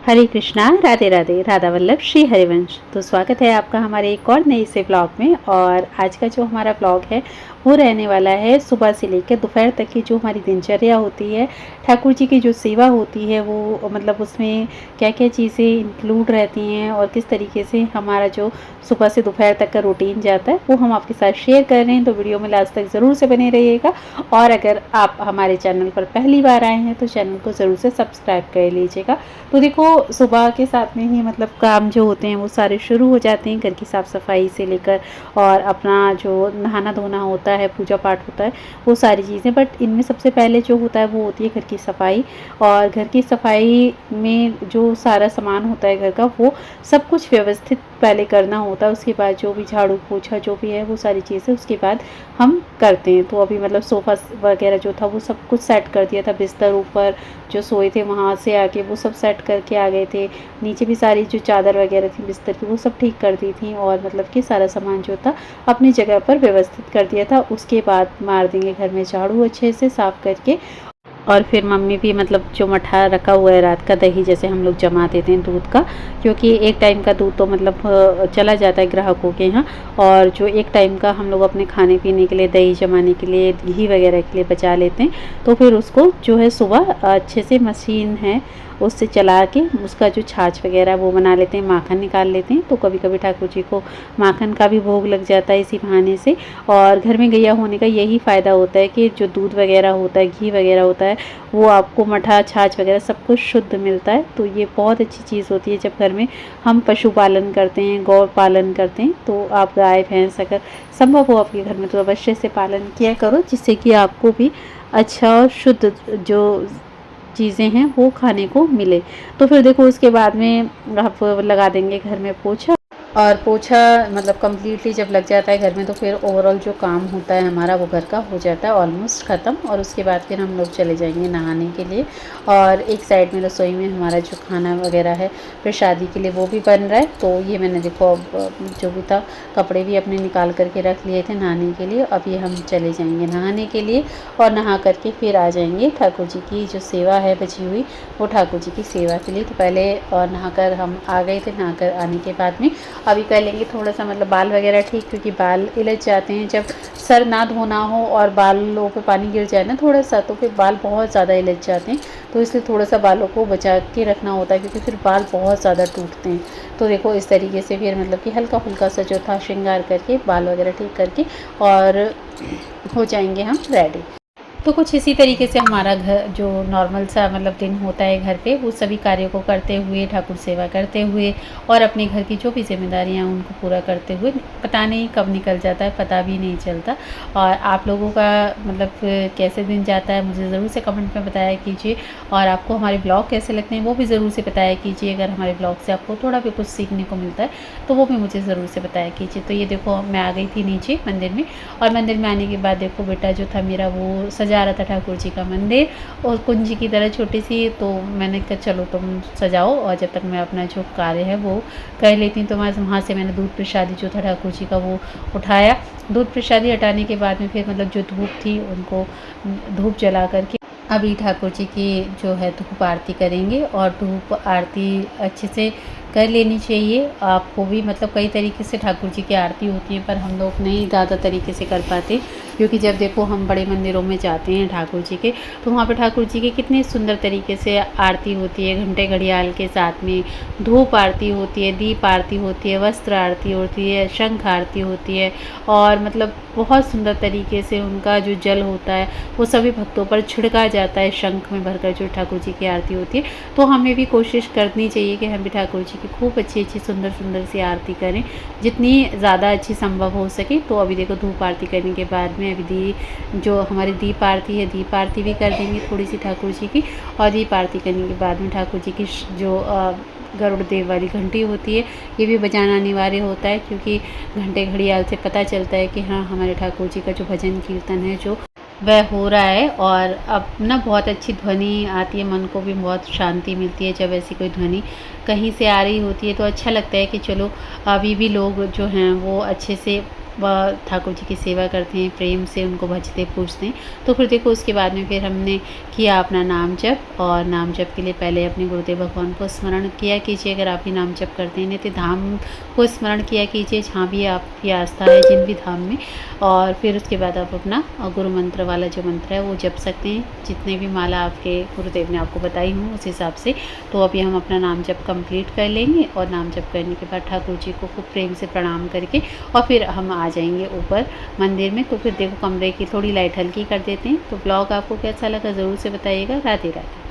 हरे कृष्णा, राधे राधे, राधा वल्लभ श्री हरिवंश। तो स्वागत है आपका हमारे एक और नए से ब्लॉग में। और आज का जो हमारा ब्लॉग है वो रहने वाला है सुबह से लेकर दोपहर तक की जो हमारी दिनचर्या होती है, ठाकुर जी की जो सेवा होती है वो मतलब उसमें क्या क्या चीज़ें इंक्लूड रहती हैं और किस तरीके से हमारा जो सुबह से दोपहर तक का रूटीन जाता है वो हम आपके साथ शेयर कर रहे हैं। तो वीडियो में लास्ट तक ज़रूर से बने रहिएगा। और अगर आप हमारे चैनल पर पहली बार आए हैं तो चैनल को ज़रूर से सब्सक्राइब कर लीजिएगा। तो देखो, सुबह के साथ में ही मतलब काम जो होते हैं वो सारे शुरू हो जाते हैं, घर की साफ़ सफाई से लेकर और अपना जो नहाना धोना होता है, पूजा पाठ होता है, वो सारी चीज़ें। बट इनमें सबसे पहले जो होता है वो होती है घर की सफाई। और घर की सफाई में जो सारा सामान होता है घर का, वो सब कुछ व्यवस्थित पहले करना होता है। उसके बाद जो भी झाड़ू पोछा जो भी है वो सारी चीज़ें उसके बाद हम करते हैं। तो अभी मतलब सोफ़ा वगैरह जो था वो सब कुछ सेट कर दिया था, बिस्तर ऊपर जो सोए थे वहाँ से आके वो सब सेट करके आ गए थे। नीचे भी सारी जो चादर वगैरह थी बिस्तर की वो सब ठीक कर दी थी और मतलब कि सारा सामान जो था अपनी जगह पर व्यवस्थित कर दिया था। उसके बाद मार देंगे घर में झाड़ू अच्छे से साफ़ करके। और फिर मम्मी भी मतलब जो मठा रखा हुआ है रात का दही जैसे हम लोग जमा देते हैं दूध का, क्योंकि एक टाइम का दूध तो मतलब चला जाता है ग्राहकों के यहाँ। और जो एक टाइम का हम लोग अपने खाने पीने के लिए दही जमाने के लिए घी वगैरह के लिए बचा लेते हैं। तो फिर उसको जो है सुबह अच्छे से मशीन है उससे चला के उसका जो छाछ वगैरह वो बना लेते हैं, माखन निकाल लेते हैं। तो कभी कभी ठाकुर जी को माखन का भी भोग लग जाता है इसी बहाने से। और घर में गैया होने का यही फ़ायदा होता है कि जो दूध वगैरह होता है, घी वगैरह होता है, वो आपको मठा छाछ वगैरह सब कुछ शुद्ध मिलता है। तो ये बहुत अच्छी चीज़ होती है जब घर में हम पशुपालन करते हैं, गौ पालन करते हैं। तो आप गाय भैंस अगर संभव हो आपके घर में तो अवश्य से पालन किया करो, जिससे कि आपको भी अच्छा और शुद्ध जो चीज़ें हैं वो खाने को मिले। तो फिर देखो उसके बाद में आप लगा देंगे घर में पोछा। और पोछा मतलब कम्प्लीटली जब लग जाता है घर में तो फिर ओवरऑल जो काम होता है हमारा वो घर का हो जाता है ऑलमोस्ट ख़त्म। और उसके बाद फिर हम लोग चले जाएंगे नहाने के लिए। और एक साइड में रसोई में हमारा जो खाना वगैरह है फिर शादी के लिए वो भी बन रहा है। तो ये मैंने देखो अब जो भी था कपड़े भी अपने निकाल करके रख लिए थे नहाने के लिए। अब ये हम चले जाएंगे नहाने के लिए और नहा करके फिर आ जाएंगे ठाकुर जी की जो सेवा है बची हुई वो ठाकुर जी की सेवा के लिए। तो पहले नहाकर हम आ गए थे। नहाकर आने के बाद में अभी कर लेंगे थोड़ा सा मतलब बाल वगैरह ठीक, क्योंकि बाल इलझ जाते हैं जब सर ना धोना हो और बालों पे पानी गिर जाए ना थोड़ा सा, तो फिर बाल बहुत ज़्यादा इलझ जाते हैं। तो इसलिए थोड़ा सा बालों को बचा के रखना होता है, क्योंकि फिर बाल बहुत ज़्यादा टूटते हैं। तो देखो इस तरीके से फिर मतलब कि हल्का फुल्का सा जो था श्रृंगार करके बाल वगैरह ठीक करके और हो जाएंगे हम रेडी। तो कुछ इसी तरीके से हमारा घर जो नॉर्मल सा मतलब दिन होता है घर पे, वो सभी कार्यों को करते हुए, ठाकुर सेवा करते हुए और अपने घर की जो भी जिम्मेदारियां उनको पूरा करते हुए पता नहीं कब निकल जाता है, पता भी नहीं चलता। और आप लोगों का मतलब कैसे दिन जाता है मुझे ज़रूर से कमेंट में बताया कीजिए। और आपको हमारे ब्लॉग कैसे लगते हैं वो भी ज़रूर से बताया कीजिए। अगर हमारे ब्लॉग से आपको थोड़ा भी कुछ सीखने को मिलता है तो वो भी मुझे ज़रूर से बताया कीजिए। तो ये देखो मैं आ गई थी नीचे मंदिर में। और मंदिर में आने के बाद देखो बेटा जो था मेरा वो सजा रहा था ठाकुर जी का मंदिर और कुंजी की तरह छोटी सी। तो मैंने कहा चलो तुम सजाओ और जब तक मैं अपना जो कार्य है वो कर लेती हूँ। तो वहाँ से मैंने दूध प्रसादी जो था ठाकुर जी का वो उठाया। दूध प्रसादी हटाने के बाद में फिर मतलब जो धूप थी उनको धूप जला करके अभी ठाकुर जी की जो है धूप आरती करेंगे। और धूप आरती अच्छे से कर लेनी चाहिए आपको भी। मतलब कई तरीके से ठाकुर जी की आरती होती है पर हम लोग नहीं ज़्यादा तरीके से कर पाते, क्योंकि जब देखो हम बड़े मंदिरों में जाते हैं ठाकुर जी के तो वहाँ पे ठाकुर जी के कितने सुंदर तरीके से आरती होती है। घंटे घड़ियाल के साथ में धूप आरती होती है, दीप आरती होती है, वस्त्र आरती होती है, शंख आरती होती है। और मतलब बहुत सुंदर तरीके से उनका जो जल होता है वो सभी भक्तों पर छिड़का जाता है शंख में भरकर जो ठाकुर जी की आरती होती है। तो हमें भी कोशिश करनी चाहिए कि हम भी ठाकुर जी की खूब अच्छी अच्छी सुंदर सुंदर सी आरती करें, जितनी ज़्यादा अच्छी संभव हो सके। तो अभी देखो धूप आरती करने के बाद में अभी जो हमारी दीप आरती है दीप आरती भी कर देंगे थोड़ी सी ठाकुर जी की। और दीप आरती करने के बाद में ठाकुर जी की जो गरुड़ देव वाली घंटी होती है ये भी बजाना अनिवार्य होता है, क्योंकि घंटे घड़ियाल से पता चलता है कि हाँ हमारे ठाकुर जी का जो भजन कीर्तन है जो वह हो रहा है। और अब ना बहुत अच्छी ध्वनि आती है, मन को भी बहुत शांति मिलती है जब ऐसी कोई ध्वनि कहीं से आ रही होती है। तो अच्छा लगता है कि चलो अभी भी लोग जो हैं वो अच्छे से ठाकुर जी की सेवा करते हैं, प्रेम से उनको भजते पूजते हैं। तो फिर देखो उसके बाद में फिर हमने किया अपना नाम जप, और नाम जप के लिए पहले अपने गुरुदेव भगवान को स्मरण किया कीजिए। अगर आप भी नाम जप करते हैं नित्य धाम को स्मरण किया कीजिए, जहाँ भी आपकी आस्था है जिन भी धाम में। और फिर उसके बाद आप अपना गुरु मंत्र वाला जो मंत्र है वो जप सकते हैं, जितने भी माला आपके गुरुदेव ने आपको बताई हूँ उस हिसाब से। तो अभी हम अपना नाम जप कंप्लीट कर लेंगे, और नाम जप करने के बाद ठाकुर जी को खूब प्रेम से प्रणाम करके और फिर हम आ जाएंगे ऊपर मंदिर में। तो फिर देखो कमरे की थोड़ी लाइट हल्की कर देते हैं। तो ब्लॉग आपको कैसा लगा ज़रूर से बताइएगा। राधे राधे।